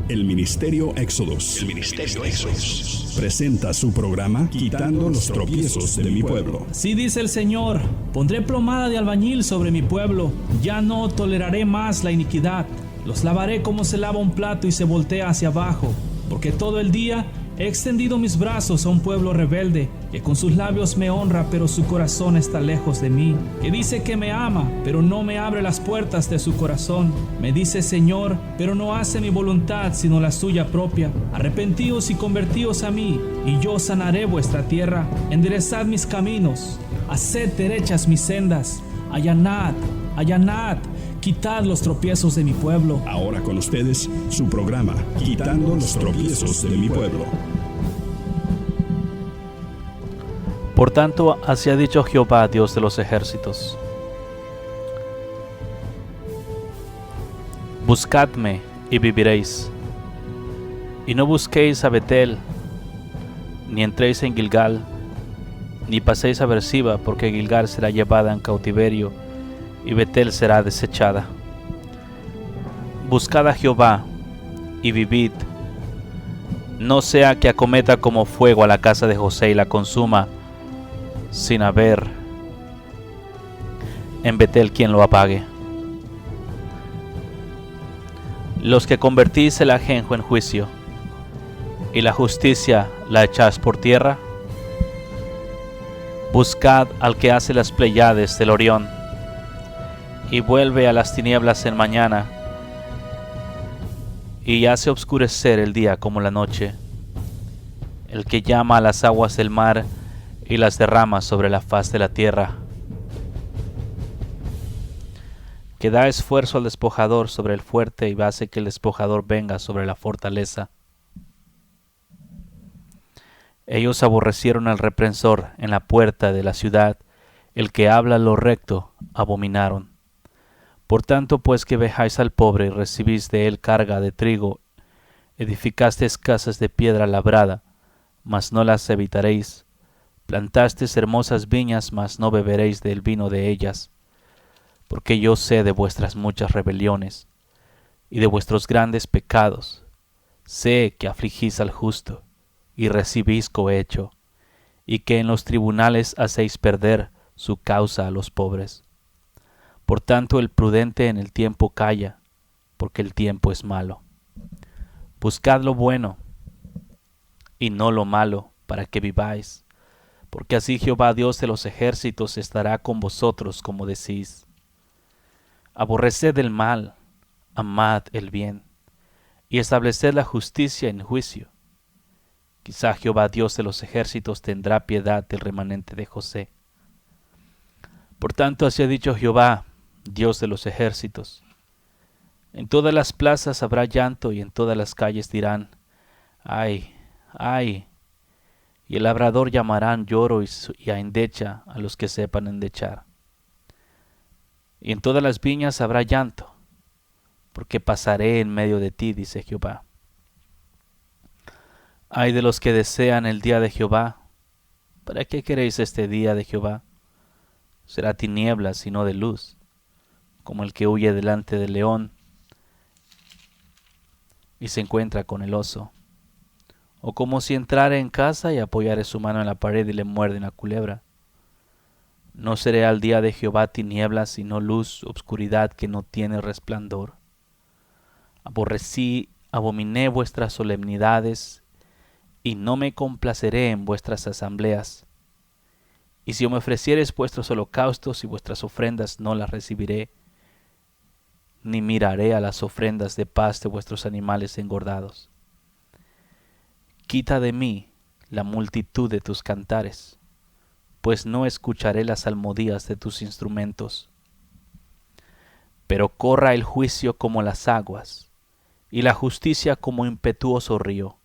El Ministerio Éxodos presenta su programa Quitando los tropiezos de mi pueblo. Así dice el Señor: pondré plomada de albañil sobre mi pueblo, ya no toleraré más la iniquidad. Los lavaré como se lava un plato y se voltea hacia abajo, porque todo el día he extendido mis brazos a un pueblo rebelde, que con sus labios me honra, pero su corazón está lejos de mí, que dice que me ama, pero no me abre las puertas de su corazón. Me dice Señor, pero no hace mi voluntad, sino la suya propia. Arrepentíos y convertíos a mí, y yo sanaré vuestra tierra. Enderezad mis caminos, haced derechas mis sendas. Allanad, allanad, quitad los tropiezos de mi pueblo. Ahora con ustedes, su programa Quitando los tropiezos de mi pueblo. Por tanto, así ha dicho Jehová, Dios de los ejércitos: buscadme y viviréis, y no busquéis a Betel, ni entréis en Gilgal, ni paséis a Berseba, porque Gilgal será llevada en cautiverio, y Betel será desechada. Buscad a Jehová, y vivid, no sea que acometa como fuego a la casa de José y la consuma, sin haber en Betel quien lo apague. Los que convertís el ajenjo en juicio, y la justicia la echáis por tierra, buscad al que hace las Pleiades del Orión, y vuelve a las tinieblas en mañana, y hace obscurecer el día como la noche, el que llama a las aguas del mar y las derrama sobre la faz de la tierra, que da esfuerzo al despojador sobre el fuerte y hace que el despojador venga sobre la fortaleza. Ellos aborrecieron al reprensor en la puerta de la ciudad, el que habla lo recto abominaron. Por tanto, pues que vejáis al pobre y recibís de él carga de trigo, edificasteis casas de piedra labrada, mas no las habitaréis. Plantasteis hermosas viñas, mas no beberéis del vino de ellas. Porque yo sé de vuestras muchas rebeliones y de vuestros grandes pecados. Sé que afligís al justo y recibís cohecho, y que en los tribunales hacéis perder su causa a los pobres. Por tanto, el prudente en el tiempo calla, porque el tiempo es malo. Buscad lo bueno y no lo malo, para que viváis. Porque así Jehová Dios de los ejércitos estará con vosotros, como decís. Aborreced el mal, amad el bien, y estableced la justicia en juicio. Quizá Jehová Dios de los ejércitos tendrá piedad del remanente de José. Por tanto, así ha dicho Jehová, Dios de los ejércitos: en todas las plazas habrá llanto, y en todas las calles dirán: ay, ay. Y el labrador llamarán lloro y a endecha a los que sepan endechar. Y en todas las viñas habrá llanto, porque pasaré en medio de ti, dice Jehová. Ay de los que desean el día de Jehová. ¿Para qué queréis este día de Jehová? Será tinieblas y no de luz, como el que huye delante del león y se encuentra con el oso. O como si entrare en casa y apoyare su mano en la pared y le muerde una culebra. No seré al día de Jehová tinieblas, sino luz, obscuridad que no tiene resplandor. Abominé vuestras solemnidades, y no me complaceré en vuestras asambleas. Y si me ofreciereis vuestros holocaustos y vuestras ofrendas, no las recibiré, ni miraré a las ofrendas de paz de vuestros animales engordados. Quita de mí la multitud de tus cantares, pues no escucharé las salmodías de tus instrumentos. Pero corra el juicio como las aguas, y la justicia como impetuoso río.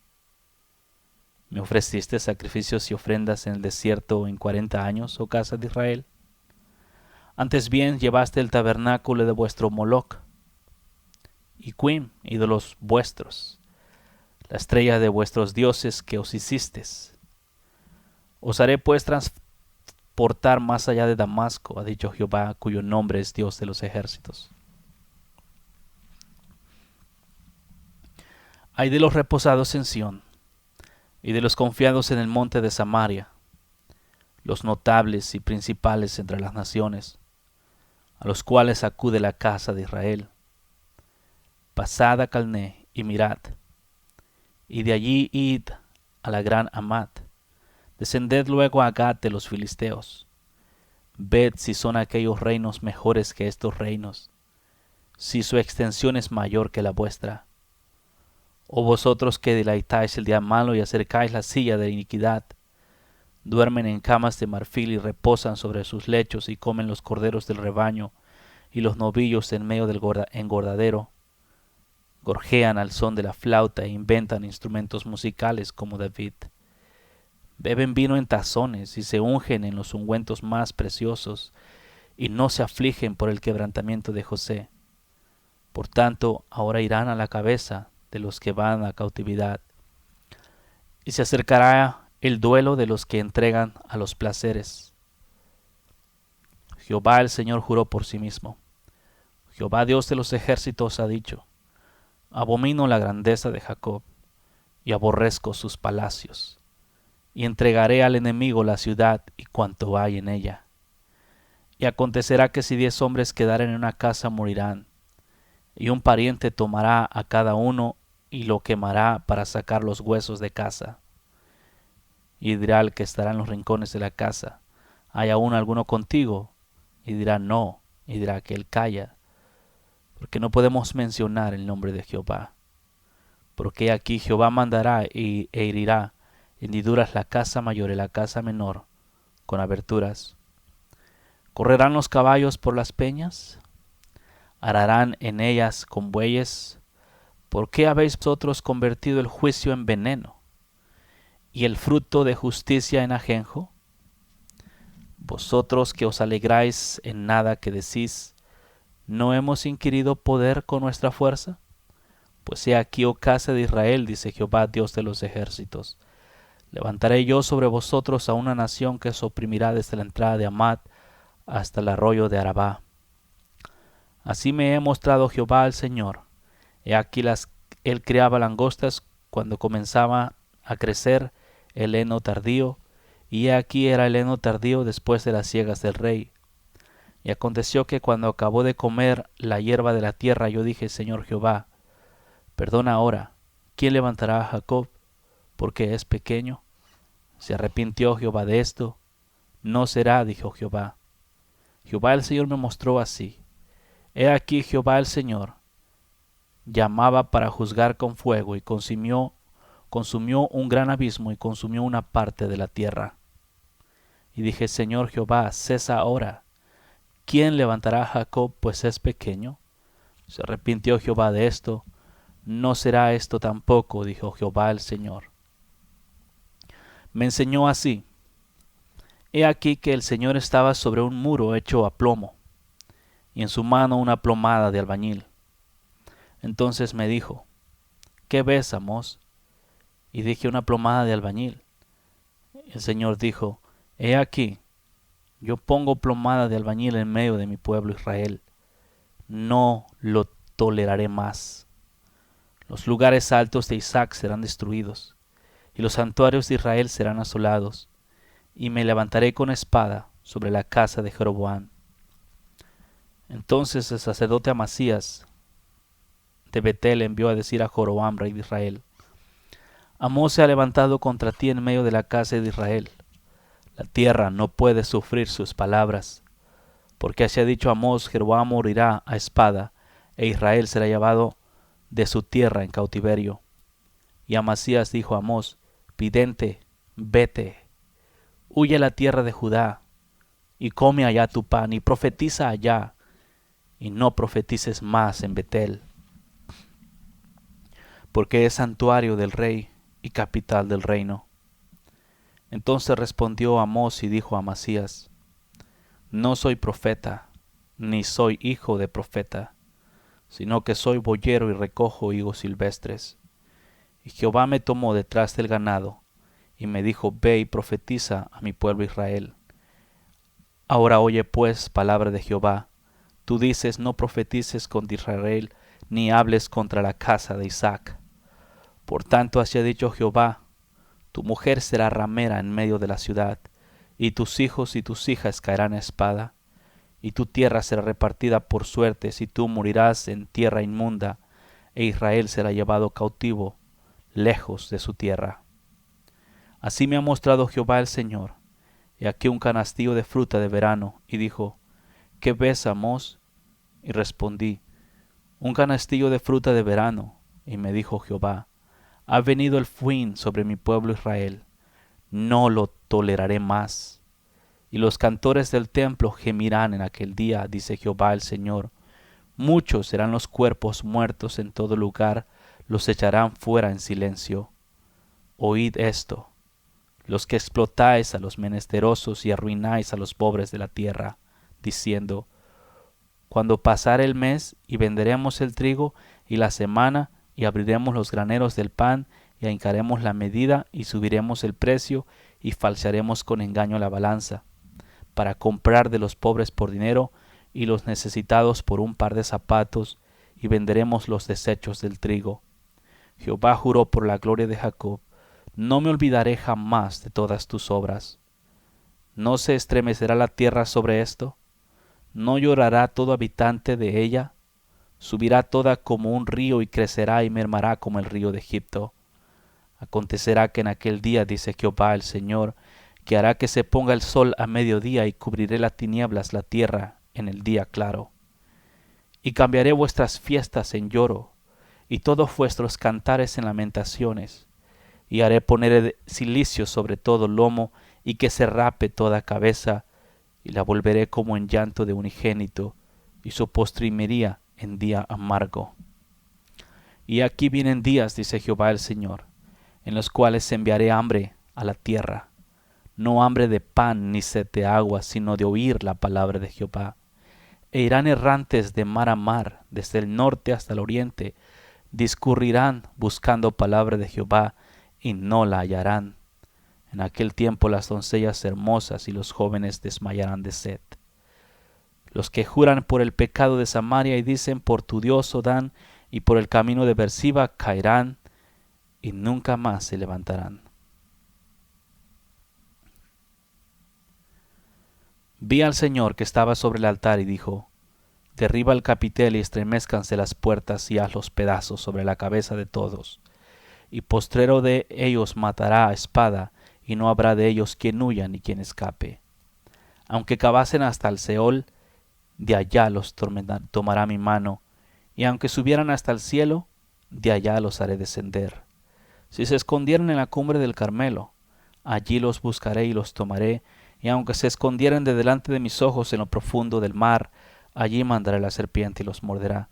¿Me ofreciste sacrificios y ofrendas en el desierto en 40 años, oh casa de Israel? Antes bien llevaste el tabernáculo de vuestro Moloc, y Quim, ídolos vuestros, la estrella de vuestros dioses que os hicisteis. Os haré pues transportar más allá de Damasco, ha dicho Jehová, cuyo nombre es Dios de los ejércitos. Ay de los reposados en Sión, y de los confiados en el monte de Samaria, los notables y principales entre las naciones, a los cuales acude la casa de Israel. Pasad a Calné y mirad, y de allí id a la gran Hamat. Descended luego a Gat de los filisteos. Ved si son aquellos reinos mejores que estos reinos, si su extensión es mayor que la vuestra. O vosotros que deleitáis el día malo y acercáis la silla de iniquidad, duermen en camas de marfil y reposan sobre sus lechos y comen los corderos del rebaño y los novillos en medio del engordadero. Gorjean al son de la flauta e inventan instrumentos musicales como David. Beben vino en tazones y se ungen en los ungüentos más preciosos y no se afligen por el quebrantamiento de José. Por tanto, ahora irán a la cabeza de los que van a cautividad, y se acercará el duelo de los que entregan a los placeres. Jehová el Señor juró por sí mismo. Jehová Dios de los ejércitos ha dicho: abomino la grandeza de Jacob, y aborrezco sus palacios, y entregaré al enemigo la ciudad y cuanto hay en ella. Y acontecerá que si 10 hombres quedaren en una casa morirán, y un pariente tomará a cada uno y lo quemará para sacar los huesos de casa. Y dirá el que estará en los rincones de la casa: ¿hay aún alguno contigo? Y dirá: no. Y dirá aquel: calla, porque no podemos mencionar el nombre de Jehová. Porque aquí Jehová mandará e herirá en hendiduras la casa mayor y la casa menor con aberturas. ¿Correrán los caballos por las peñas? ¿Ararán en ellas con bueyes? ¿Por qué habéis vosotros convertido el juicio en veneno y el fruto de justicia en ajenjo? Vosotros que os alegráis en nada, que decís: ¿no hemos inquirido poder con nuestra fuerza? Pues he aquí, oh casa de Israel, dice Jehová Dios de los ejércitos: levantaré yo sobre vosotros a una nación que os oprimirá desde la entrada de Hamat hasta el arroyo de Arabá. Así me he mostrado Jehová el Señor. He aquí él criaba langostas cuando comenzaba a crecer el heno tardío, y he aquí era el heno tardío después de las siegas del rey. Y aconteció que cuando acabó de comer la hierba de la tierra, yo dije: Señor Jehová, perdona ahora, ¿quién levantará a Jacob, porque es pequeño? ¿Se arrepintió Jehová de esto? No será, dijo Jehová. Jehová el Señor me mostró así: he aquí Jehová el Señor llamaba para juzgar con fuego, y consumió un gran abismo y consumió una parte de la tierra. Y dije: Señor Jehová, cesa ahora. ¿Quién levantará a Jacob, pues es pequeño? Se arrepintió Jehová de esto. No será esto tampoco, dijo Jehová el Señor. Me enseñó así: he aquí que el Señor estaba sobre un muro hecho a plomo, y en su mano una plomada de albañil. Entonces me dijo: ¿qué ves, Amós? Y dije: una plomada de albañil. El Señor dijo: he aquí, yo pongo plomada de albañil en medio de mi pueblo Israel. No lo toleraré más. Los lugares altos de Isaac serán destruidos, y los santuarios de Israel serán asolados, y me levantaré con espada sobre la casa de Jeroboam. Entonces el sacerdote Amasías de Betel envió a decir a Jeroboam, rey de Israel: Amós se ha levantado contra ti en medio de la casa de Israel. La tierra no puede sufrir sus palabras, porque así ha dicho Amós: Jeroboam morirá a espada, e Israel será llevado de su tierra en cautiverio. Y Amasías dijo a Amós: vidente, vete, huye a la tierra de Judá, y come allá tu pan, y profetiza allá, y no profetices más en Betel, porque es santuario del rey y capital del reino. Entonces respondió Amós y dijo a Amasías: no soy profeta, ni soy hijo de profeta, sino que soy boyero y recojo higos silvestres. Y Jehová me tomó detrás del ganado, y me dijo: ve y profetiza a mi pueblo Israel. Ahora oye pues palabra de Jehová. Tú dices: no profetices contra Israel, ni hables contra la casa de Isaac. Por tanto así ha dicho Jehová: tu mujer será ramera en medio de la ciudad, y tus hijos y tus hijas caerán a espada, y tu tierra será repartida por suertes, y tú morirás en tierra inmunda, e Israel será llevado cautivo lejos de su tierra. Así me ha mostrado Jehová el Señor. He aquí un canastillo de fruta de verano. Y dijo: ¿qué ves, Amós? Y respondí: un canastillo de fruta de verano. Y me dijo Jehová: ha venido el fin sobre mi pueblo Israel, no lo toleraré más. Y los cantores del templo gemirán en aquel día, dice Jehová el Señor. Muchos serán los cuerpos muertos en todo lugar, los echarán fuera en silencio. Oíd esto, los que explotáis a los menesterosos y arruináis a los pobres de la tierra, diciendo: cuando pasare el mes, y venderemos el trigo, y la semana, y abriremos los graneros del pan, y ahincaremos la medida, y subiremos el precio, y falsearemos con engaño la balanza, para comprar de los pobres por dinero, y los necesitados por un par de zapatos, y venderemos los desechos del trigo. Jehová juró por la gloria de Jacob: no me olvidaré jamás de todas tus obras. ¿No se estremecerá la tierra sobre esto? ¿No llorará todo habitante de ella? Subirá toda como un río, y crecerá y mermará como el río de Egipto. Acontecerá que en aquel día, dice Jehová el Señor, que hará que se ponga el sol a mediodía, y cubriré las tinieblas la tierra en el día claro. Y cambiaré vuestras fiestas en lloro, y todos vuestros cantares en lamentaciones. Y haré poner cilicio sobre todo lomo, y que se rape toda cabeza, y la volveré como en llanto de unigénito, y su postrimería en día amargo. Y aquí vienen días, dice Jehová el Señor, en los cuales enviaré hambre a la tierra, no hambre de pan ni sed de agua, sino de oír la palabra de Jehová. E irán errantes de mar a mar, desde el norte hasta el oriente, discurrirán buscando palabra de Jehová, y no la hallarán. En aquel tiempo las doncellas hermosas y los jóvenes desmayarán de sed. Los que juran por el pecado de Samaria y dicen: por tu Dios, oh Dan, y por el camino de Beersiba, caerán y nunca más se levantarán. Vi al Señor que estaba sobre el altar y dijo: derriba el capitel y estremezcanse las puertas, y haz los pedazos sobre la cabeza de todos. Y postrero de ellos matará a espada, y no habrá de ellos quien huya ni quien escape. Aunque cavasen hasta el Seol, de allá los tomará mi mano, y aunque subieran hasta el cielo, de allá los haré descender. Si se escondieran en la cumbre del Carmelo, allí los buscaré y los tomaré, y aunque se escondieren de delante de mis ojos en lo profundo del mar, allí mandaré la serpiente y los morderá.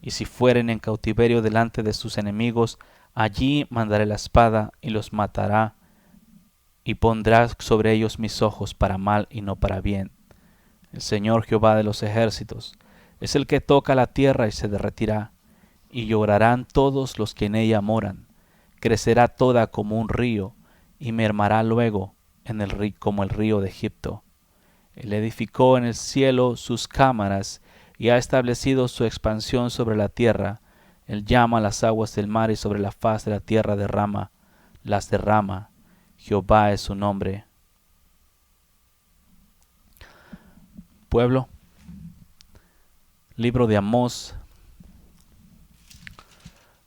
Y si fueren en cautiverio delante de sus enemigos, allí mandaré la espada y los matará, y pondrá sobre ellos mis ojos para mal y no para bien. El Señor Jehová de los ejércitos es el que toca la tierra y se derretirá, y llorarán todos los que en ella moran. Crecerá toda como un río, y mermará luego en el río como el río de Egipto. Él edificó en el cielo sus cámaras, y ha establecido su expansión sobre la tierra. Él llama las aguas del mar, y sobre la faz de la tierra las derrama. Jehová es su nombre. Pueblo, libro de Amós,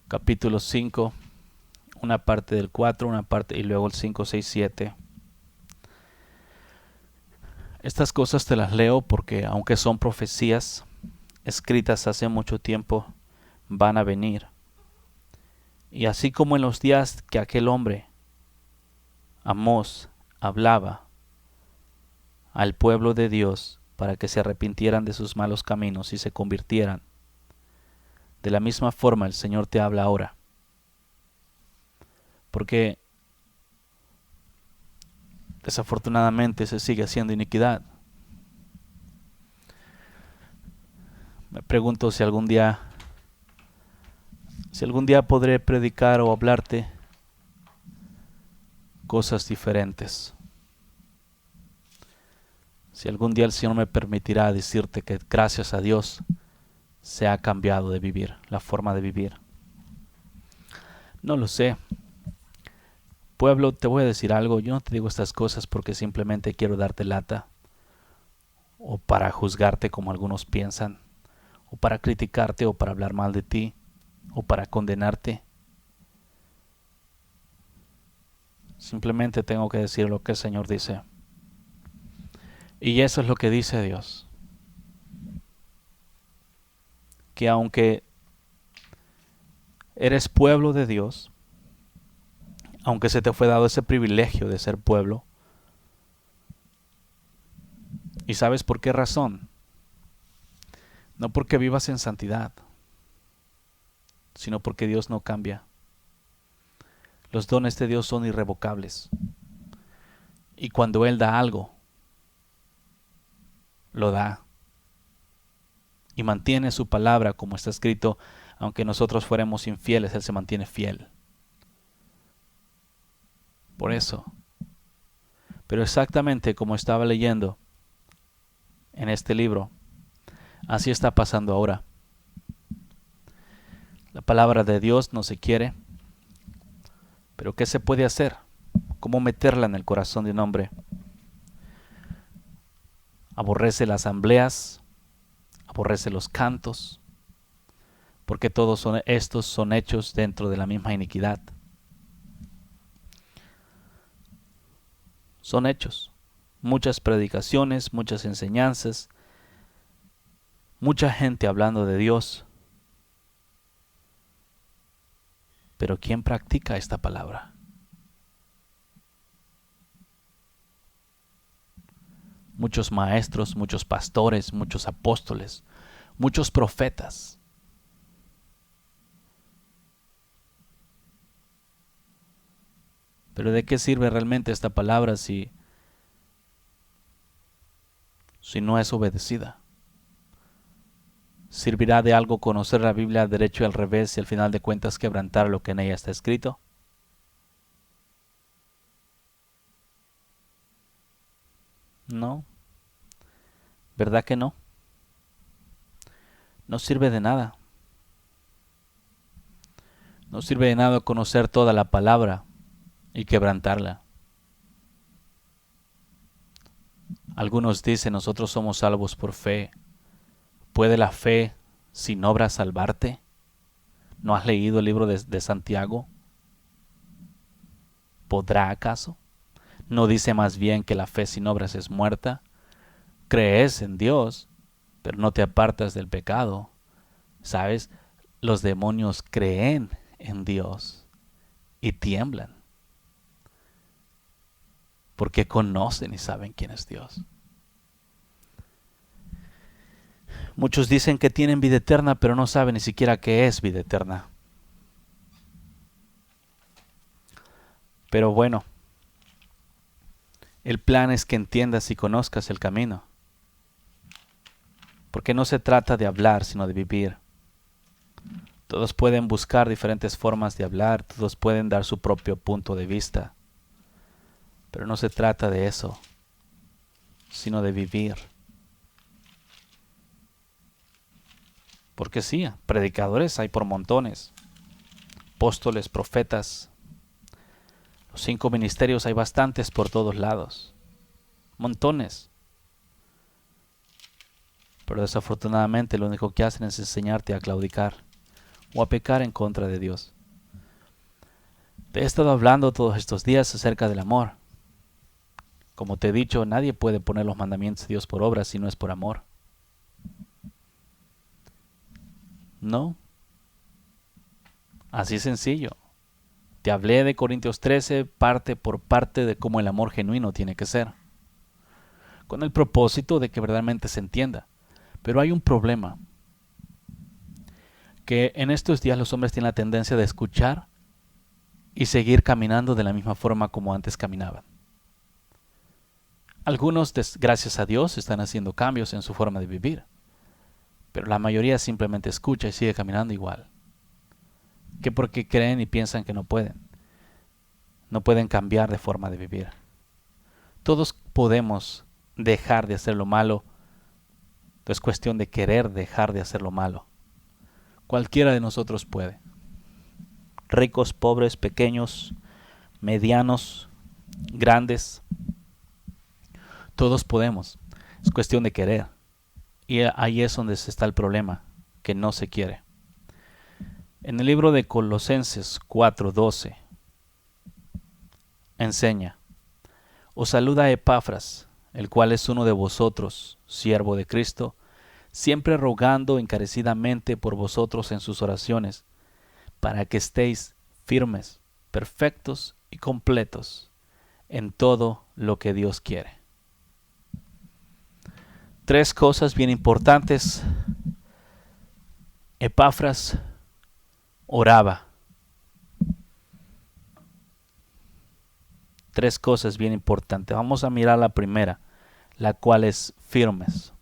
capítulo 5, una parte del 4, una parte, y luego el 5, 6, 7. Estas cosas te las leo porque, aunque son profecías escritas hace mucho tiempo, van a venir. Y así como en los días que aquel hombre, Amós, hablaba al pueblo de Dios para que se arrepintieran de sus malos caminos y se convirtieran, de la misma forma el Señor te habla ahora. Porque desafortunadamente se sigue haciendo iniquidad. Me pregunto si algún día podré predicar o hablarte cosas diferentes. Si algún día el Señor me permitirá decirte que gracias a Dios se ha cambiado de vivir, la forma de vivir. No lo sé. Pueblo, te voy a decir algo. Yo no te digo estas cosas porque simplemente quiero darte lata, o para juzgarte como algunos piensan, o para criticarte, o para hablar mal de ti, o para condenarte. Simplemente tengo que decir lo que el Señor dice. Y eso es lo que dice Dios. Que aunque eres pueblo de Dios, aunque se te fue dado ese privilegio de ser pueblo, ¿y sabes por qué razón? No porque vivas en santidad, sino porque Dios no cambia. Los dones de Dios son irrevocables. Y cuando Él da algo, lo da. Y mantiene su palabra, como está escrito, aunque nosotros fuéramos infieles, Él se mantiene fiel. Por eso. Pero exactamente como estaba leyendo en este libro, así está pasando ahora. La palabra de Dios no se quiere. Pero ¿qué se puede hacer? ¿Cómo meterla en el corazón de un hombre? Aborrece las asambleas, aborrece los cantos, porque todos estos son hechos dentro de la misma iniquidad. Son hechos. Muchas predicaciones, muchas enseñanzas, mucha gente hablando de Dios. Pero ¿quién practica esta palabra? Muchos maestros, muchos pastores, muchos apóstoles, muchos profetas. Pero ¿de qué sirve realmente esta palabra si no es obedecida? ¿Servirá de algo conocer la Biblia al derecho y al revés y al final de cuentas quebrantar lo que en ella está escrito? No. ¿Verdad que no? No sirve de nada. No sirve de nada conocer toda la palabra y quebrantarla. Algunos dicen, nosotros somos salvos por fe. ¿Puede la fe sin obra salvarte? ¿No has leído el libro de Santiago? ¿Podrá acaso? ¿No dice más bien que la fe sin obras es muerta? Crees en Dios, pero no te apartas del pecado. ¿Sabes? Los demonios creen en Dios y tiemblan, porque conocen y saben quién es Dios. Muchos dicen que tienen vida eterna, pero no saben ni siquiera qué es vida eterna. Pero bueno, el plan es que entiendas y conozcas el camino. Porque no se trata de hablar, sino de vivir. Todos pueden buscar diferentes formas de hablar, todos pueden dar su propio punto de vista. Pero no se trata de eso, sino de vivir. Porque sí, predicadores hay por montones, apóstoles, profetas, los 5 ministerios hay bastantes por todos lados, montones. Pero desafortunadamente lo único que hacen es enseñarte a claudicar o a pecar en contra de Dios. Te he estado hablando todos estos días acerca del amor. Como te he dicho, nadie puede poner los mandamientos de Dios por obra si no es por amor. No. Así sencillo. Te hablé de Corintios 13 parte por parte de cómo el amor genuino tiene que ser, con el propósito de que verdaderamente se entienda. Pero hay un problema, que en estos días los hombres tienen la tendencia de escuchar y seguir caminando de la misma forma como antes caminaban. Algunos, gracias a Dios, están haciendo cambios en su forma de vivir, pero la mayoría simplemente escucha y sigue caminando igual. Que porque creen y piensan que no pueden cambiar de forma de vivir. Todos podemos dejar de hacer lo malo. Es cuestión de querer dejar de hacer lo malo. Cualquiera de nosotros puede. ricos, pobres, pequeños, medianos, grandes. Todos podemos. Es cuestión de querer. Y ahí es donde está el problema, que no se quiere. En el libro de Colosenses 4:12 enseña: os saluda Epafras, el cual es uno de vosotros, siervo de Cristo, siempre rogando encarecidamente por vosotros en sus oraciones, para que estéis firmes, perfectos y completos en todo lo que Dios quiere. 3 cosas bien importantes. Epafras oraba. 3 cosas bien importantes. Vamos a mirar la primera, la cual es firmes.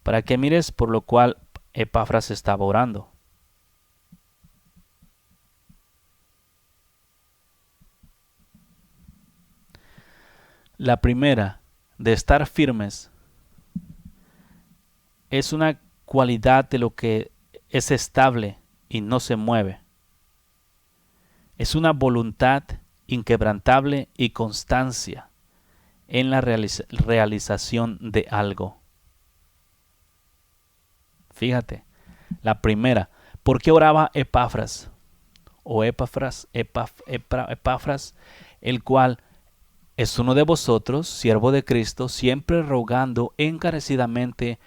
Para que mires por lo cual Epafras estaba orando. La primera, de estar firmes, es una cualidad de lo que es estable y no se mueve. Es una voluntad inquebrantable y constancia en la realización de algo. Fíjate, la primera, ¿por qué oraba Epafras? O Epafras, el cual es uno de vosotros, siervo de Cristo, siempre rogando encarecidamente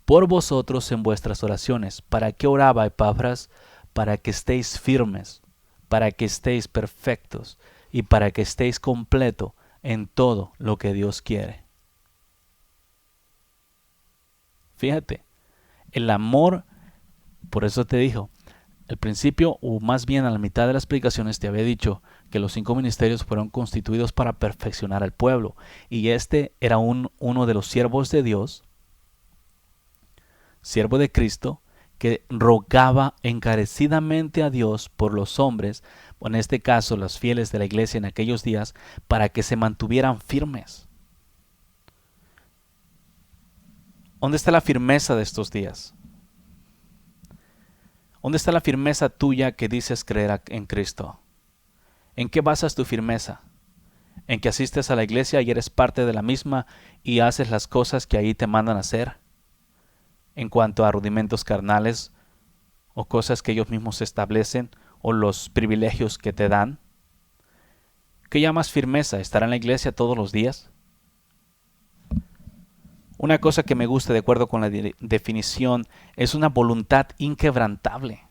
por vosotros en vuestras oraciones. ¿Para qué oraba Epafras? Para que estéis firmes, para que estéis perfectos y para que estéis completos en todo lo que Dios quiere. Fíjate, el amor, por eso te dijo, al principio, o más bien a la mitad de las explicaciones, te había dicho que los 5 ministerios fueron constituidos para perfeccionar al pueblo. Y este era uno de los siervos de Dios, siervo de Cristo, que rogaba encarecidamente a Dios por los hombres, o en este caso los fieles de la iglesia en aquellos días, para que se mantuvieran firmes. ¿Dónde está la firmeza de estos días? ¿Dónde está la firmeza tuya que dices creer en Cristo? ¿En qué basas tu firmeza? ¿En que asistes a la iglesia y eres parte de la misma y haces las cosas que ahí te mandan a hacer? En cuanto a rudimentos carnales o cosas que ellos mismos establecen o los privilegios que te dan. ¿Qué llamas firmeza? ¿Estar en la iglesia todos los días? Una cosa que me gusta de acuerdo con la definición es una voluntad inquebrantable.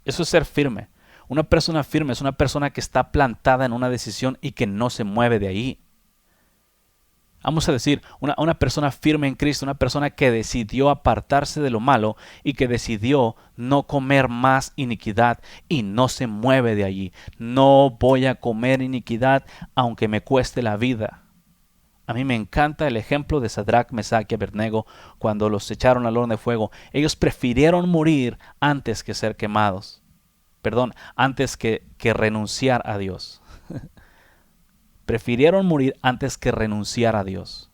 Eso es ser firme. Una persona firme es una persona que está plantada en una decisión y que no se mueve de ahí. Vamos a decir, una persona firme en Cristo, una persona que decidió apartarse de lo malo y que decidió no comer más iniquidad y no se mueve de allí. No voy a comer iniquidad aunque me cueste la vida. A mí me encanta el ejemplo de Sadrach, Mesach y Abednego cuando los echaron al horno de fuego. Ellos prefirieron morir antes que ser quemados. Antes que renunciar a Dios. Prefirieron morir antes que renunciar a Dios.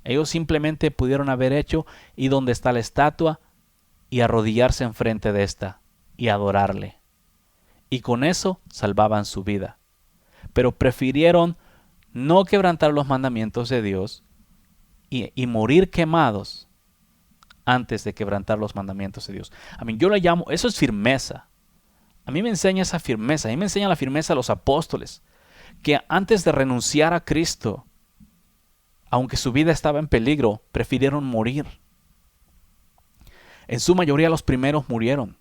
Ellos simplemente pudieron haber hecho y donde está la estatua y arrodillarse enfrente de esta y adorarle. Y con eso salvaban su vida. Pero prefirieron no quebrantar los mandamientos de Dios y morir quemados antes de quebrantar los mandamientos de Dios. Yo le llamo, eso es firmeza. A mí me enseña esa firmeza. A mí me enseña la firmeza a los apóstoles, que antes de renunciar a Cristo, aunque su vida estaba en peligro, prefirieron morir. En su mayoría los primeros murieron.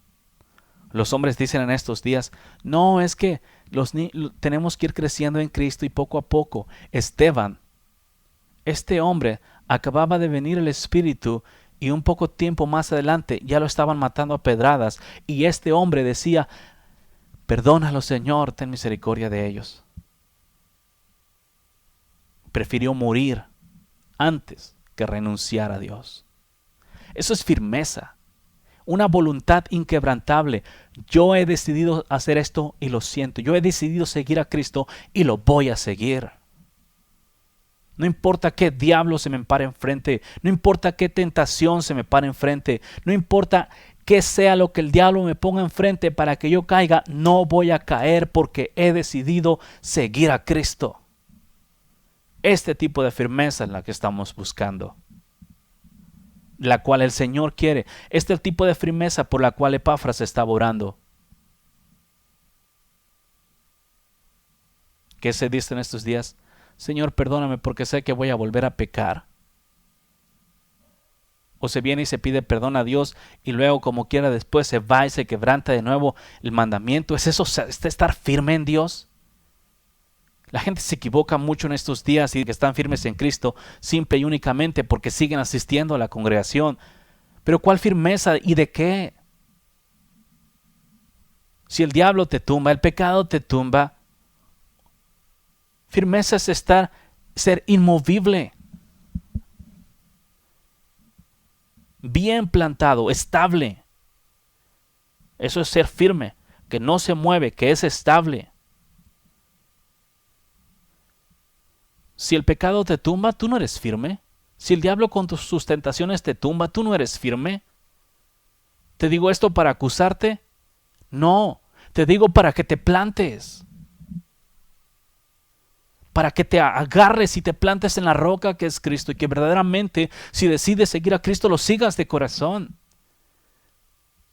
Los hombres dicen en estos días, no, es que tenemos que ir creciendo en Cristo y poco a poco. Esteban, este hombre, acababa de venir el Espíritu y un poco tiempo más adelante ya lo estaban matando a pedradas. Y este hombre decía, perdónalo, Señor, ten misericordia de ellos. Prefirió morir antes que renunciar a Dios. Eso es firmeza. Una voluntad inquebrantable. Yo he decidido hacer esto y lo siento. Yo he decidido seguir a Cristo y lo voy a seguir. No importa qué diablo se me pare enfrente, no importa qué tentación se me pare enfrente, no importa qué sea lo que el diablo me ponga enfrente para que yo caiga, no voy a caer porque he decidido seguir a Cristo. Este tipo de firmeza es la que estamos buscando, la cual el Señor quiere. Este es el tipo de firmeza por la cual Epafras estaba orando. ¿Qué se dice en estos días? Señor, perdóname porque sé que voy a volver a pecar. O se viene y se pide perdón a Dios y luego como quiera después se va y se quebranta de nuevo el mandamiento. ¿Es eso estar firme en Dios? La gente se equivoca mucho en estos días y que están firmes en Cristo simple y únicamente porque siguen asistiendo a la congregación. Pero ¿cuál firmeza y de qué? Si el diablo te tumba, el pecado te tumba, firmeza es ser inmovible, bien plantado, estable. Eso es ser firme, que no se mueve, que es estable. Si el pecado te tumba, tú no eres firme. Si el diablo con sus tentaciones te tumba, tú no eres firme. ¿Te digo esto para acusarte? No, te digo para que te plantes. Para que te agarres y te plantes en la roca que es Cristo y que verdaderamente, si decides seguir a Cristo, lo sigas de corazón.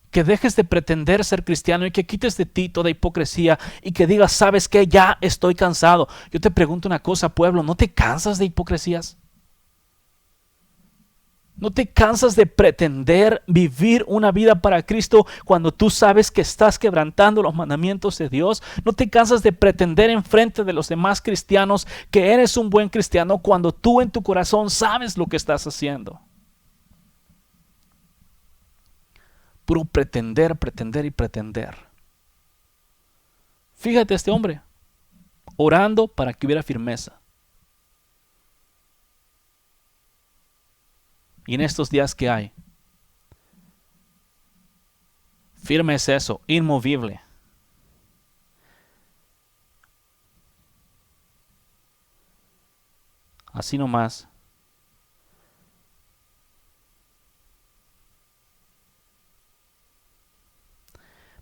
Que dejes de pretender ser cristiano y que quites de ti toda hipocresía y que digas, ¿sabes qué? Ya estoy cansado. Yo te pregunto una cosa, pueblo, ¿no te cansas de hipocresías? ¿No te cansas de pretender vivir una vida para Cristo cuando tú sabes que estás quebrantando los mandamientos de Dios? ¿No te cansas de pretender enfrente de los demás cristianos que eres un buen cristiano cuando tú en tu corazón sabes lo que estás haciendo? Puro pretender, pretender y pretender. Fíjate este hombre, orando para que hubiera firmeza. Y en estos días que hay, firme es eso, inmovible. Así nomás.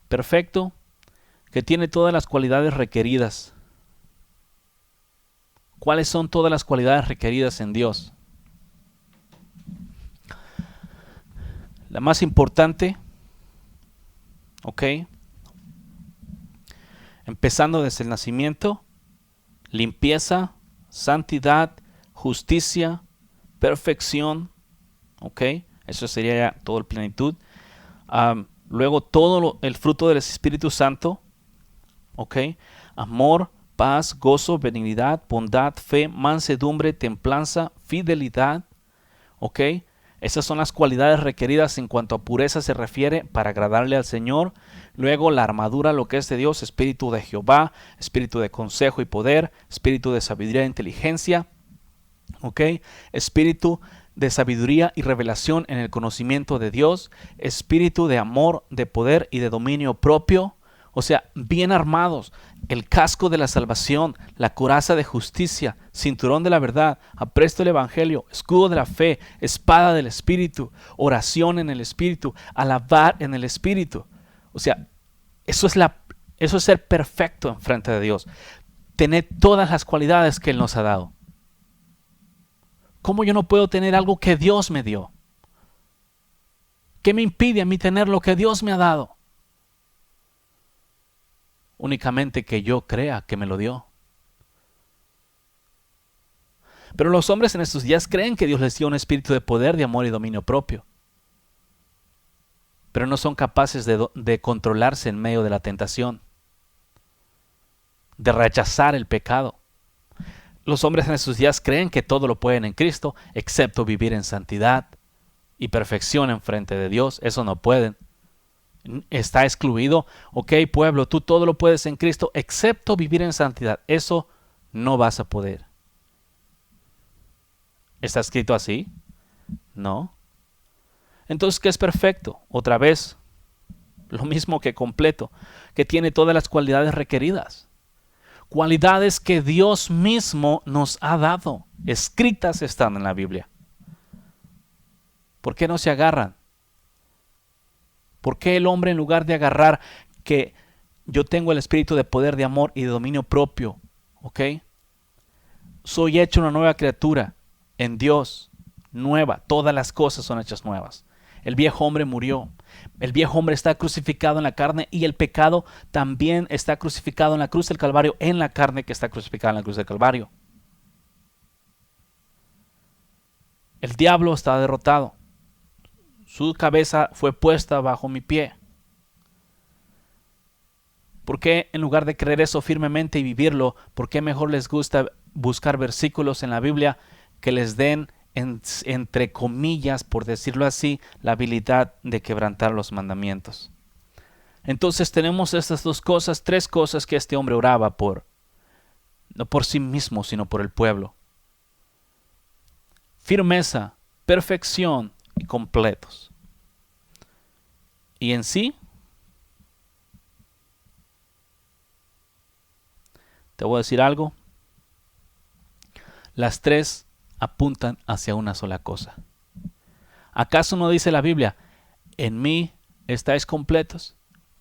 Perfecto, que tiene todas las cualidades requeridas. ¿Cuáles son todas las cualidades requeridas en Dios? La más importante, ¿ok? Empezando desde el nacimiento, limpieza, santidad, justicia, perfección, ¿ok? Eso sería ya toda la plenitud. Luego todo el fruto del Espíritu Santo, ¿ok? Amor, paz, gozo, benignidad, bondad, fe, mansedumbre, templanza, fidelidad, ¿ok? Esas son las cualidades requeridas en cuanto a pureza se refiere para agradarle al Señor. Luego la armadura, lo que es de Dios, espíritu de Jehová, espíritu de consejo y poder, espíritu de sabiduría e inteligencia, ¿ok? Espíritu de sabiduría y revelación en el conocimiento de Dios, espíritu de amor, de poder y de dominio propio. O sea, bien armados, el casco de la salvación, la coraza de justicia, cinturón de la verdad, apresto del evangelio, escudo de la fe, espada del espíritu, oración en el espíritu, alabar en el espíritu. O sea, eso es ser perfecto en frente de Dios. Tener todas las cualidades que Él nos ha dado. ¿Cómo yo no puedo tener algo que Dios me dio? ¿Qué me impide a mí tener lo que Dios me ha dado? Únicamente que yo crea que me lo dio. Pero los hombres en estos días creen que Dios les dio un espíritu de poder, de amor y dominio propio. Pero no son capaces de controlarse en medio de la tentación, de rechazar el pecado. Los hombres en estos días creen que todo lo pueden en Cristo, excepto vivir en santidad y perfección en frente de Dios. Eso no pueden. Está excluido. Ok, pueblo, tú todo lo puedes en Cristo, excepto vivir en santidad. Eso no vas a poder. ¿Está escrito así? No. Entonces, ¿qué es perfecto? Otra vez, lo mismo que completo, que tiene todas las cualidades requeridas. cualidades que Dios mismo nos ha dado. Escritas están en la Biblia. ¿Por qué no se agarran? ¿Por qué el hombre, en lugar de agarrar que yo tengo el espíritu de poder, de amor y de dominio propio, ¿ok? Soy hecho una nueva criatura en Dios, nueva. Todas las cosas son hechas nuevas. El viejo hombre murió. El viejo hombre está crucificado en la carne y el pecado también está crucificado en la cruz del Calvario, en la carne que está crucificada en la cruz del Calvario. El diablo está derrotado. Su cabeza fue puesta bajo mi pie. ¿Por qué en lugar de creer eso firmemente y vivirlo, por qué mejor les gusta buscar versículos en la Biblia que les den, entre comillas, por decirlo así, la habilidad de quebrantar los mandamientos? Entonces tenemos estas dos cosas, tres cosas que este hombre oraba por, no por sí mismo, sino por el pueblo. Firmeza, perfección y completos. Y en sí, te voy a decir algo. Las tres apuntan hacia una sola cosa. ¿Acaso no dice la Biblia, en mí estáis completos?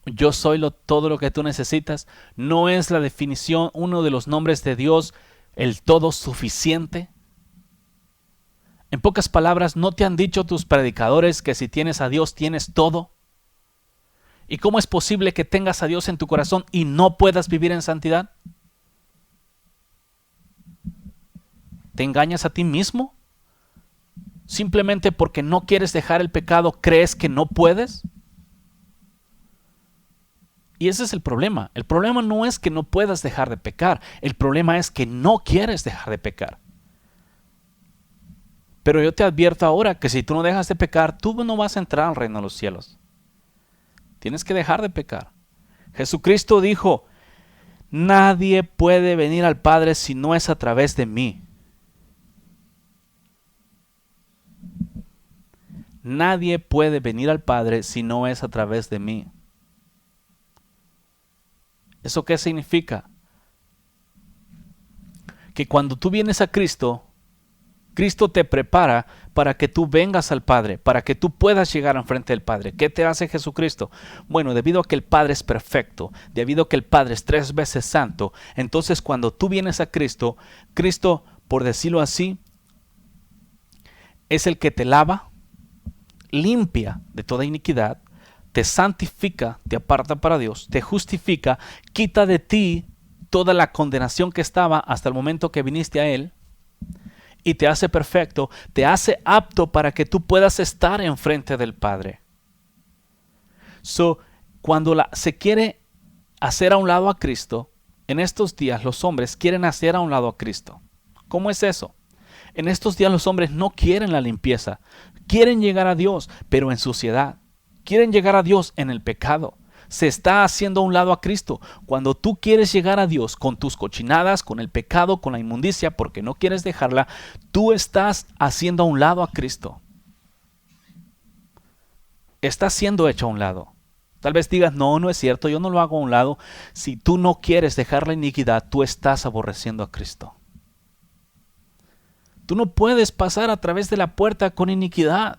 Yo soy todo lo que tú necesitas. ¿No es la definición, uno de los nombres de Dios, el todo suficiente? En pocas palabras, ¿no te han dicho tus predicadores que si tienes a Dios tienes todo? ¿Y cómo es posible que tengas a Dios en tu corazón y no puedas vivir en santidad? ¿Te engañas a ti mismo? ¿Simplemente porque no quieres dejar el pecado crees que no puedes? Y ese es el problema. El problema no es que no puedas dejar de pecar. El problema es que no quieres dejar de pecar. Pero yo te advierto ahora que si tú no dejas de pecar, tú no vas a entrar al reino de los cielos. Tienes que dejar de pecar. Jesucristo dijo, nadie puede venir al Padre si no es a través de mí. Nadie puede venir al Padre si no es a través de mí. ¿Eso qué significa? Que cuando tú vienes a Cristo, Cristo te prepara para que tú vengas al Padre, para que tú puedas llegar enfrente del Padre. ¿Qué te hace Jesucristo? Bueno, debido a que el Padre es perfecto, debido a que el Padre es 3 veces santo, entonces cuando tú vienes a Cristo, Cristo, por decirlo así, es el que te lava, limpia de toda iniquidad, te santifica, te aparta para Dios, te justifica, quita de ti toda la condenación que estaba hasta el momento que viniste a Él y te hace perfecto, te hace apto para que tú puedas estar enfrente del Padre. Cuando se quiere hacer a un lado a Cristo, en estos días los hombres quieren hacer a un lado a Cristo. ¿Cómo es eso? En estos días los hombres no quieren la limpieza, quieren llegar a Dios, pero en suciedad. Quieren llegar a Dios en el pecado. Se está haciendo a un lado a Cristo. Cuando tú quieres llegar a Dios con tus cochinadas, con el pecado, con la inmundicia, porque no quieres dejarla, tú estás haciendo a un lado a Cristo. Estás siendo hecho a un lado. Tal vez digas, no es cierto, yo no lo hago a un lado. Si tú no quieres dejar la iniquidad, tú estás aborreciendo a Cristo. Tú no puedes pasar a través de la puerta con iniquidad.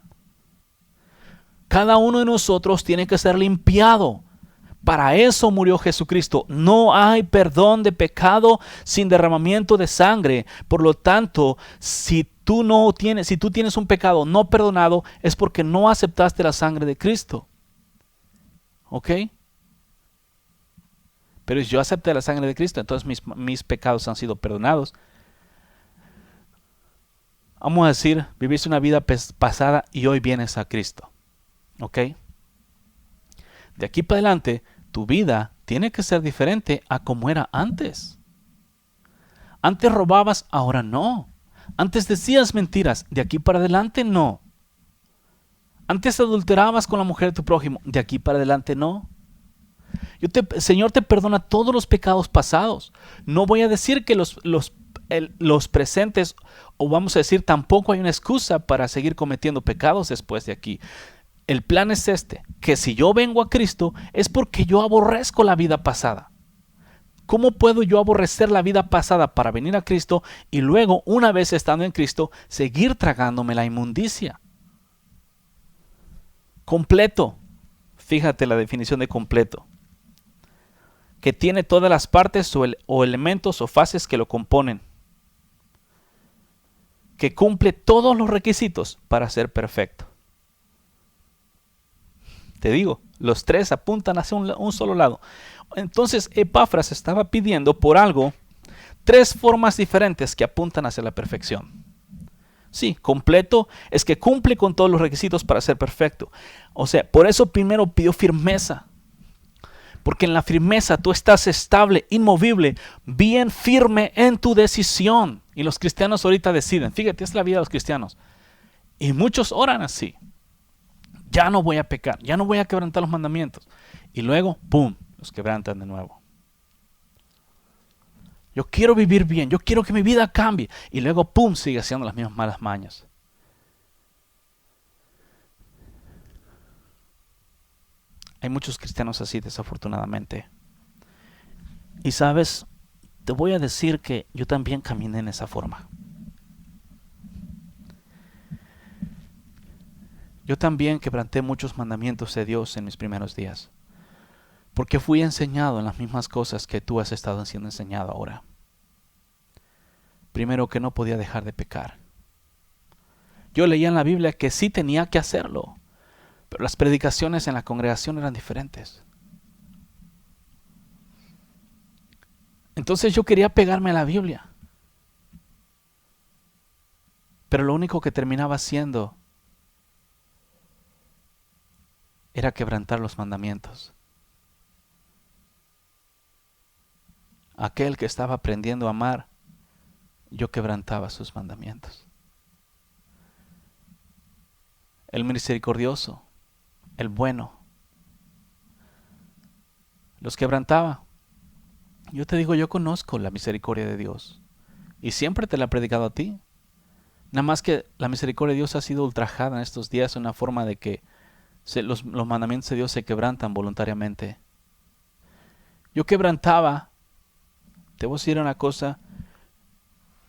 Cada uno de nosotros tiene que ser limpiado. Para eso murió Jesucristo. No hay perdón de pecado sin derramamiento de sangre. Por lo tanto, si tú tienes un pecado no perdonado, es porque no aceptaste la sangre de Cristo. ¿Ok? Pero si yo acepté la sangre de Cristo, entonces mis pecados han sido perdonados. Vamos a decir, viviste una vida pasada y hoy vienes a Cristo. ¿Ok? De aquí para adelante, tu vida tiene que ser diferente a como era antes. Antes robabas, ahora no. Antes decías mentiras, de aquí para adelante no. Antes adulterabas con la mujer de tu prójimo, de aquí para adelante no. Señor te perdona todos los pecados pasados. No voy a decir que los presentes, o vamos a decir, tampoco hay una excusa para seguir cometiendo pecados después de aquí. El plan es que si yo vengo a Cristo es porque yo aborrezco la vida pasada. ¿Cómo puedo yo aborrecer la vida pasada para venir a Cristo y luego, una vez estando en Cristo, seguir tragándome la inmundicia? Completo. Fíjate la definición de completo. Que tiene todas las partes o elementos o fases que lo componen. Que cumple todos los requisitos para ser perfecto. Te digo, los tres apuntan hacia un solo lado. Entonces Epafras estaba pidiendo por algo tres formas diferentes que apuntan hacia la perfección. Sí, completo es que cumple con todos los requisitos para ser perfecto. O sea, por eso primero pidió firmeza. Porque en la firmeza tú estás estable, inmovible, bien firme en tu decisión. Y los cristianos ahorita deciden. Fíjate, es la vida de los cristianos. Y muchos oran así. Ya no voy a pecar, ya no voy a quebrantar los mandamientos. Y luego, ¡pum!, los quebrantan de nuevo. Yo quiero vivir bien, yo quiero que mi vida cambie. Y luego, ¡pum!, sigue haciendo las mismas malas mañas. Hay muchos cristianos así, desafortunadamente. Y sabes, te voy a decir que yo también caminé en esa forma. Yo también quebranté muchos mandamientos de Dios en mis primeros días. Porque fui enseñado en las mismas cosas que tú has estado siendo enseñado ahora. Primero, que no podía dejar de pecar. Yo leía en la Biblia que sí tenía que hacerlo, pero las predicaciones en la congregación eran diferentes. Entonces yo quería pegarme a la Biblia. Pero lo único que terminaba haciendo era quebrantar los mandamientos. Aquel que estaba aprendiendo a amar, yo quebrantaba sus mandamientos. El misericordioso, el bueno, los quebrantaba. Yo te digo, yo conozco la misericordia de Dios y siempre te la he predicado a ti. Nada más que la misericordia de Dios ha sido ultrajada en estos días en una forma de que los mandamientos de Dios se quebrantan voluntariamente. Yo quebrantaba, te voy a decir una cosa,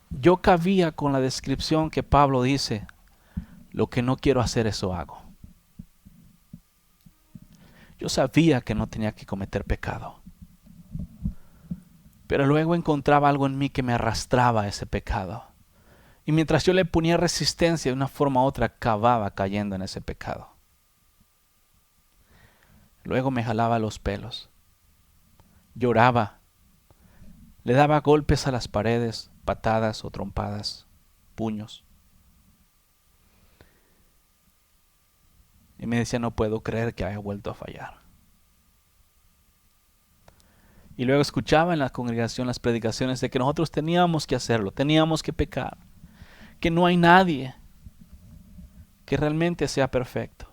yo cabía con la descripción que Pablo dice, lo que no quiero hacer eso hago. Yo sabía que no tenía que cometer pecado, pero luego encontraba algo en mí que me arrastraba a ese pecado. Y mientras yo le ponía resistencia, de una forma u otra acababa cayendo en ese pecado. Luego me jalaba los pelos, lloraba, le daba golpes a las paredes, patadas o trompadas, puños. Y me decía, no puedo creer que haya vuelto a fallar. Y luego escuchaba en la congregación las predicaciones de que nosotros teníamos que hacerlo, teníamos que pecar, que no hay nadie que realmente sea perfecto.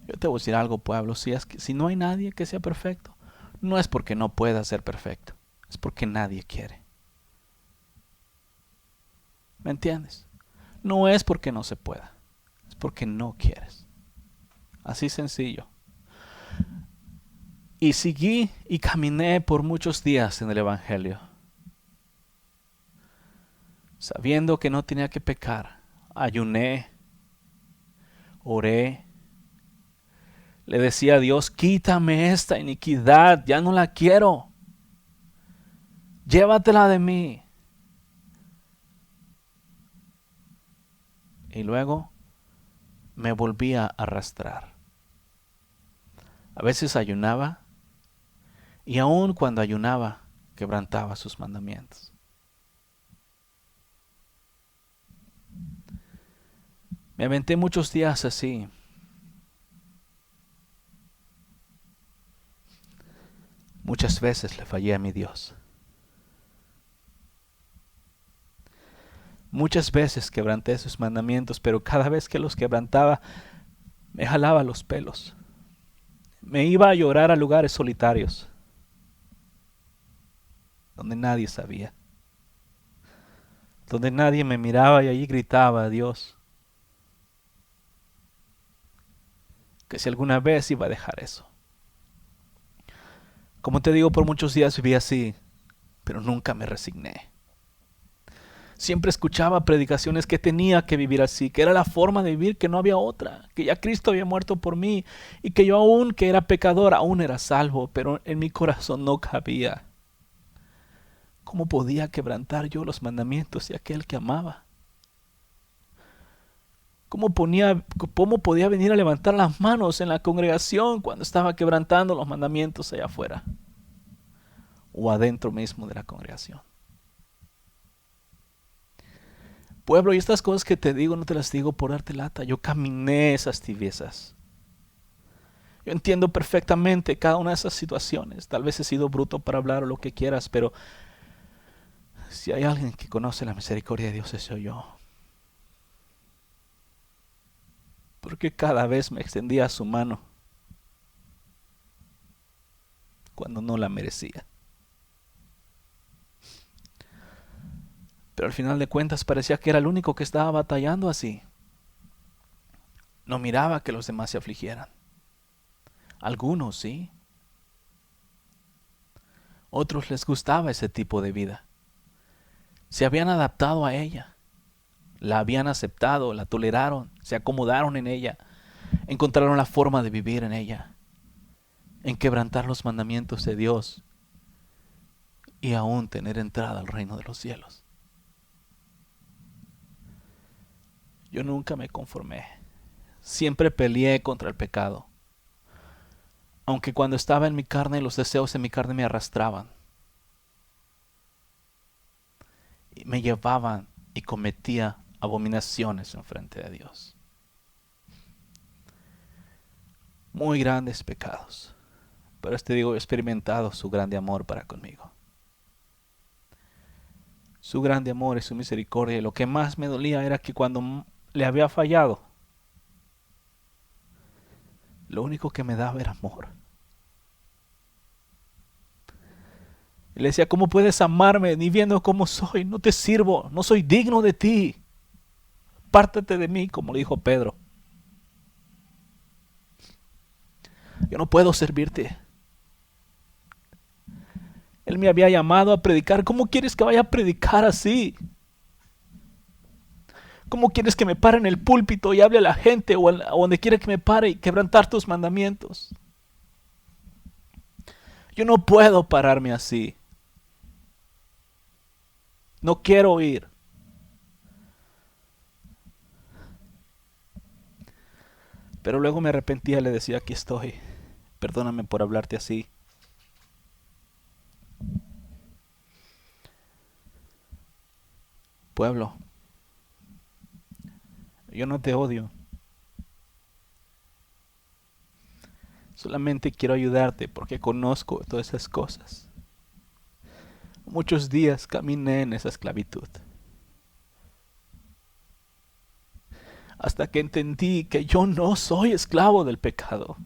Yo te voy a decir algo, pueblo, si no hay nadie que sea perfecto, no es porque no pueda ser perfecto, es porque nadie quiere. ¿Me entiendes? No es porque no se pueda, es porque no quieres. Así sencillo. Y seguí y caminé por muchos días en el Evangelio, sabiendo que no tenía que pecar. Ayuné, oré, le decía a Dios, quítame esta iniquidad, ya no la quiero, llévatela de mí. Y luego me volvía a arrastrar. A veces ayunaba, y aun cuando ayunaba, quebrantaba sus mandamientos. Me aventé muchos días así. Muchas veces le fallé a mi Dios. Muchas veces quebranté sus mandamientos, pero cada vez que los quebrantaba, me jalaba los pelos. Me iba a llorar a lugares solitarios, donde nadie sabía, donde nadie me miraba, y allí gritaba a Dios que si alguna vez iba a dejar eso. Como te digo, por muchos días viví así, pero nunca me resigné. Siempre escuchaba predicaciones que tenía que vivir así, que era la forma de vivir, que no había otra, que ya Cristo había muerto por mí y que yo aún que era pecador, aún era salvo, pero en mi corazón no cabía. ¿Cómo podía quebrantar yo los mandamientos de aquel que amaba? ¿Cómo podía venir a levantar las manos en la congregación cuando estaba quebrantando los mandamientos allá afuera o adentro mismo de la congregación? Pueblo, y estas cosas que te digo no te las digo por darte lata. Yo caminé esas tibiezas. Yo entiendo perfectamente cada una de esas situaciones. Tal vez he sido bruto para hablar o lo que quieras, pero si hay alguien que conoce la misericordia de Dios, ese soy yo. Porque cada vez me extendía su mano cuando no la merecía. Pero al final de cuentas parecía que era el único que estaba batallando así. No miraba que los demás se afligieran. Algunos sí. Otros les gustaba ese tipo de vida. Se habían adaptado a ella. La habían aceptado, la toleraron, se acomodaron en ella. Encontraron la forma de vivir en ella. En quebrantar los mandamientos de Dios. Y aún tener entrada al reino de los cielos. Yo nunca me conformé. Siempre peleé contra el pecado. Aunque cuando estaba en mi carne, los deseos de mi carne me arrastraban. Y me llevaban y cometía abominaciones en frente de Dios. Muy grandes pecados. Pero he experimentado su grande amor para conmigo. Su grande amor y su misericordia. Y lo que más me dolía era que cuando le había fallado, lo único que me daba era amor. Y le decía, ¿cómo puedes amarme ni viendo cómo soy? No te sirvo, no soy digno de ti. Apártate de mí, como le dijo Pedro. Yo no puedo servirte. Él me había llamado a predicar. ¿Cómo quieres que vaya a predicar así? ¿Cómo quieres que me pare en el púlpito y hable a la gente o donde quiera que me pare y quebrantar tus mandamientos? Yo no puedo pararme así. No quiero oír. Pero luego me arrepentía y le decía, aquí estoy. Perdóname por hablarte así. Pueblo, yo no te odio. Solamente quiero ayudarte porque conozco todas esas cosas. Muchos días caminé en esa esclavitud. Hasta que entendí que yo no soy esclavo del pecado.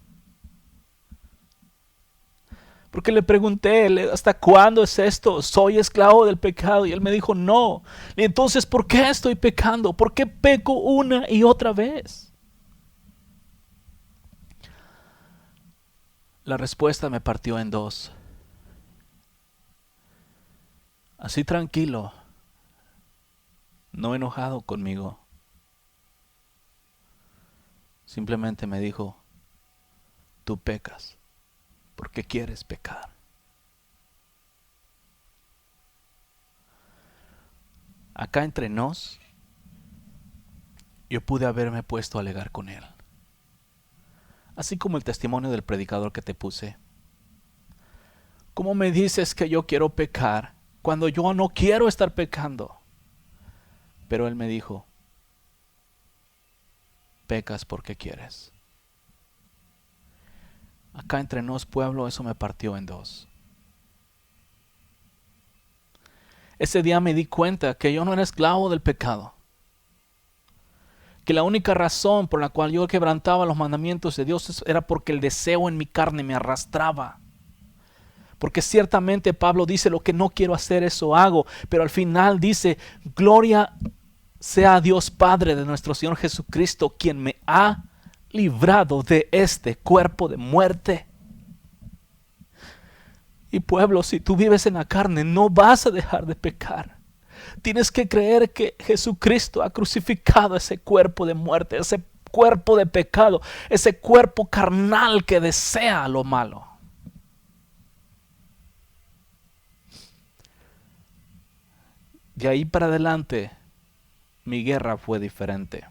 Porque le pregunté, ¿hasta cuándo es esto? ¿Soy esclavo del pecado? Y él me dijo, no. Y entonces, ¿por qué estoy pecando? ¿Por qué peco una y otra vez? La respuesta me partió en dos. Así tranquilo, no enojado conmigo. Simplemente me dijo, tú pecas porque quieres pecar. Acá entre nos, yo pude haberme puesto a alegar con él. Así como el testimonio del predicador que te puse. ¿Cómo me dices que yo quiero pecar cuando yo no quiero estar pecando? Pero él me dijo, pecas porque quieres. Acá entre nos, pueblo, eso me partió en dos. Ese día me di cuenta que yo no era esclavo del pecado. Que la única razón por la cual yo quebrantaba los mandamientos de Dios era porque el deseo en mi carne me arrastraba. Porque ciertamente Pablo dice, lo que no quiero hacer, eso hago. Pero al final dice, gloria sea a Dios Padre de nuestro Señor Jesucristo, quien me ha librado de este cuerpo de muerte. Y pueblo, si tú vives en la carne, no vas a dejar de pecar. Tienes que creer que Jesucristo ha crucificado ese cuerpo de muerte, ese cuerpo de pecado, ese cuerpo carnal que desea lo malo. De ahí para adelante, mi guerra fue diferente.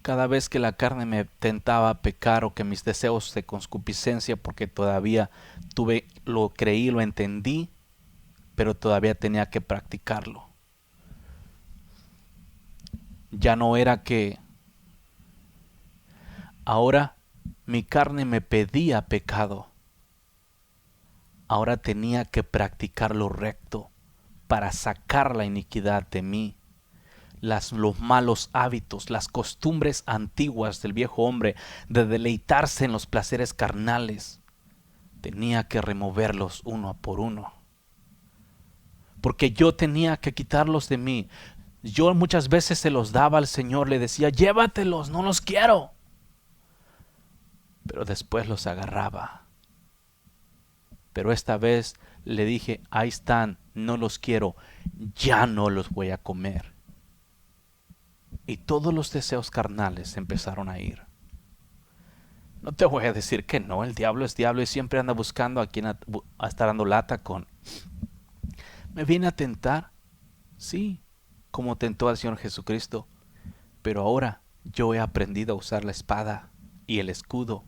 Cada vez que la carne me tentaba a pecar o que mis deseos de concupiscencia, porque todavía lo creí, lo entendí, pero todavía tenía que practicarlo. Ya no era que ahora mi carne me pedía pecado. Ahora tenía que practicar lo recto para sacar la iniquidad de mí. Los malos hábitos, las costumbres antiguas del viejo hombre de deleitarse en los placeres carnales, tenía que removerlos uno por uno. Porque yo tenía que quitarlos de mí. Yo muchas veces se los daba al Señor, le decía, llévatelos, no los quiero. Pero después los agarraba. Pero esta vez le dije, ahí están, no los quiero, ya no los voy a comer. Y todos los deseos carnales empezaron a ir. No te voy a decir que no, el diablo es diablo y siempre anda buscando a quien a estar dando lata con. ¿Me viene a tentar? Sí, como tentó al Señor Jesucristo. Pero ahora yo he aprendido a usar la espada y el escudo.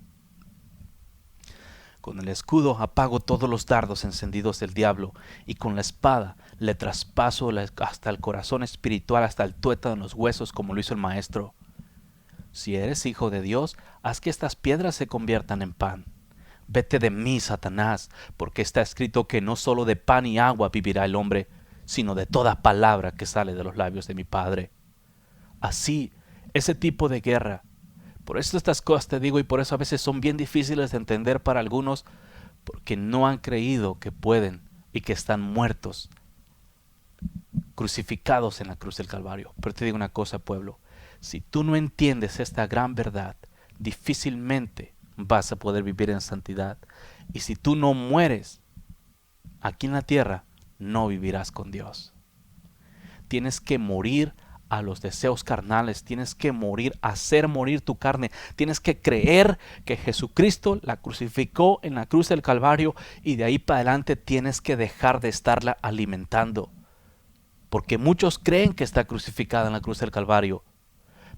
Con el escudo apago todos los dardos encendidos del diablo y con la espada le traspaso hasta el corazón espiritual, hasta el tuétano de los huesos, como lo hizo el Maestro. Si eres hijo de Dios, haz que estas piedras se conviertan en pan. Vete de mí, Satanás, porque está escrito que no solo de pan y agua vivirá el hombre, sino de toda palabra que sale de los labios de mi Padre. Así, ese tipo de guerra. Por eso estas cosas te digo y por eso a veces son bien difíciles de entender para algunos, porque no han creído que pueden y que están muertos, crucificados en la cruz del Calvario. Pero te digo una cosa, pueblo, si tú no entiendes esta gran verdad, difícilmente vas a poder vivir en santidad. Y si tú no mueres aquí en la tierra, no vivirás con Dios. Tienes que morir a los deseos carnales, tienes que morir, hacer morir tu carne, tienes que creer que Jesucristo la crucificó en la cruz del Calvario y de ahí para adelante tienes que dejar de estarla alimentando, porque muchos creen que está crucificada en la cruz del Calvario,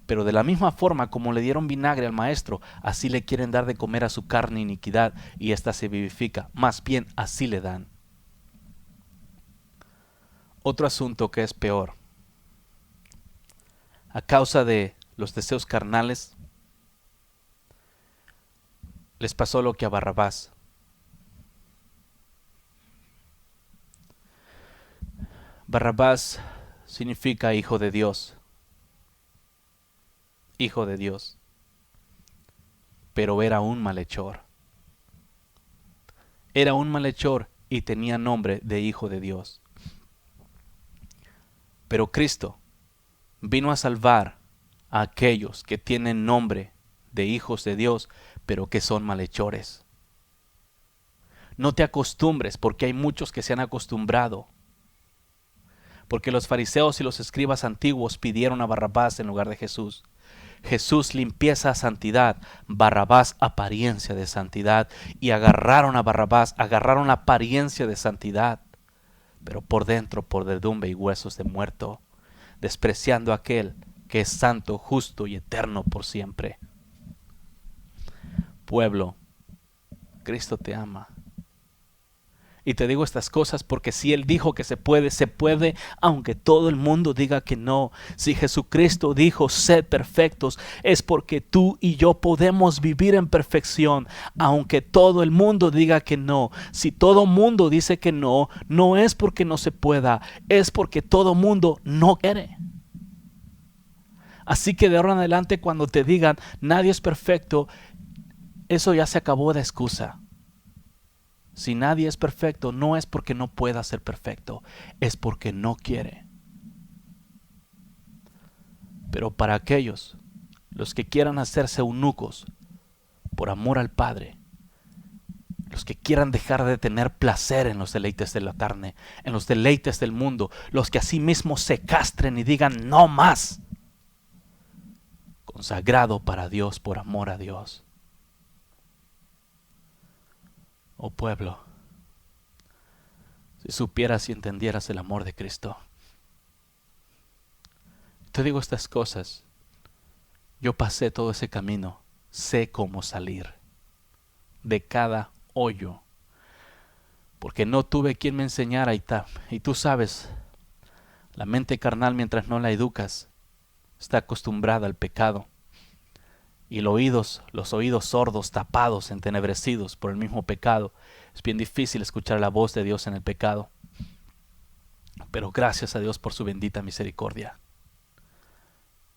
pero de la misma forma como le dieron vinagre al Maestro, así le quieren dar de comer a su carne iniquidad y ésta se vivifica, más bien así le dan. Otro asunto que es peor. A causa de los deseos carnales, les pasó lo que a Barrabás. Barrabás significa hijo de Dios. Hijo de Dios. Pero era un malhechor. Era un malhechor y tenía nombre de hijo de Dios. Pero Cristo vino a salvar a aquellos que tienen nombre de hijos de Dios, pero que son malhechores. No te acostumbres, porque hay muchos que se han acostumbrado. Porque los fariseos y los escribas antiguos pidieron a Barrabás en lugar de Jesús. Jesús limpieza, santidad, Barrabás apariencia de santidad, y agarraron a Barrabás, agarraron la apariencia de santidad, pero por dentro podredumbre y huesos de muerto, despreciando a aquel que es santo, justo y eterno por siempre. Pueblo, Cristo te ama. Y te digo estas cosas porque si Él dijo que se puede, aunque todo el mundo diga que no. Si Jesucristo dijo, sed perfectos, es porque tú y yo podemos vivir en perfección, aunque todo el mundo diga que no. Si todo el mundo dice que no, no es porque no se pueda, es porque todo el mundo no quiere. Así que de ahora en adelante cuando te digan, nadie es perfecto, eso ya se acabó de excusa. Si nadie es perfecto, no es porque no pueda ser perfecto, es porque no quiere. Pero para aquellos, los que quieran hacerse eunucos por amor al Padre, los que quieran dejar de tener placer en los deleites de la carne, en los deleites del mundo, los que a sí mismos se castren y digan no más, consagrado para Dios por amor a Dios. Oh pueblo, si supieras y entendieras el amor de Cristo. Te digo estas cosas, yo pasé todo ese camino, sé cómo salir de cada hoyo, porque no tuve quien me enseñara y tú sabes, la mente carnal mientras no la educas está acostumbrada al pecado y los oídos sordos, tapados, entenebrecidos por el mismo pecado. Es bien difícil escuchar la voz de Dios en el pecado, pero gracias a Dios por su bendita misericordia,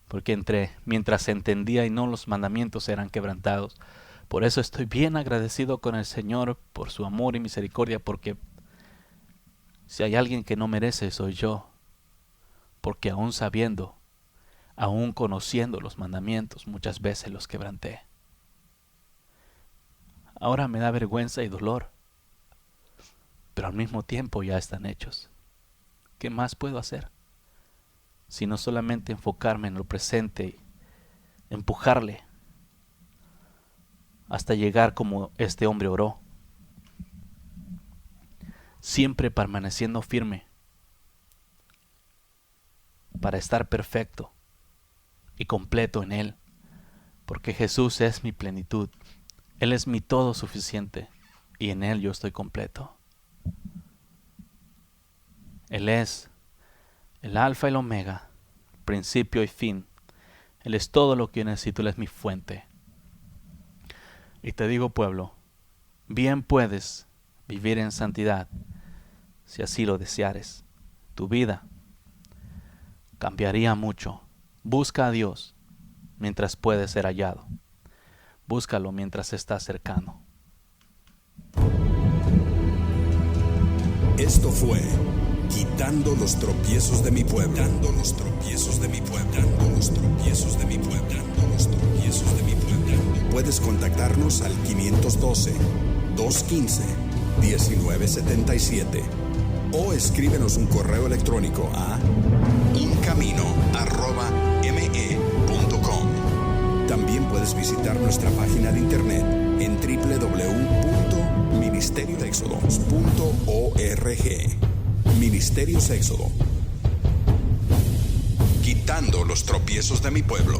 porque mientras entendía y no, los mandamientos eran quebrantados. Por eso estoy bien agradecido con el Señor por su amor y misericordia, porque si hay alguien que no merece soy yo, porque aún sabiendo, aún conociendo los mandamientos, muchas veces los quebranté. Ahora me da vergüenza y dolor, pero al mismo tiempo ya están hechos. ¿Qué más puedo hacer? Sino solamente enfocarme en lo presente y empujarle hasta llegar como este hombre oró, siempre permaneciendo firme para estar perfecto y completo en Él, porque Jesús es mi plenitud, Él es mi todo suficiente y en Él yo estoy completo. Él es el alfa y el omega, principio y fin. Él es todo lo que yo necesito, Él es mi fuente. Y te digo, pueblo, bien puedes vivir en santidad si así lo deseares. Tu vida cambiaría mucho. Busca a Dios mientras puede ser hallado. Búscalo mientras está cercano. Esto fue Quitando los tropiezos de mi pueblo. Quitando los tropiezos de mi pueblo. Quitando los tropiezos de mi pueblo. Quitando los tropiezos de mi pueblo. Puedes contactarnos al 512-215-1977 o escríbenos un correo electrónico a incamino@me.com. También puedes visitar nuestra página de internet en www.ministeriosexodos.org. Ministerios Éxodo. Quitando los tropiezos de mi pueblo.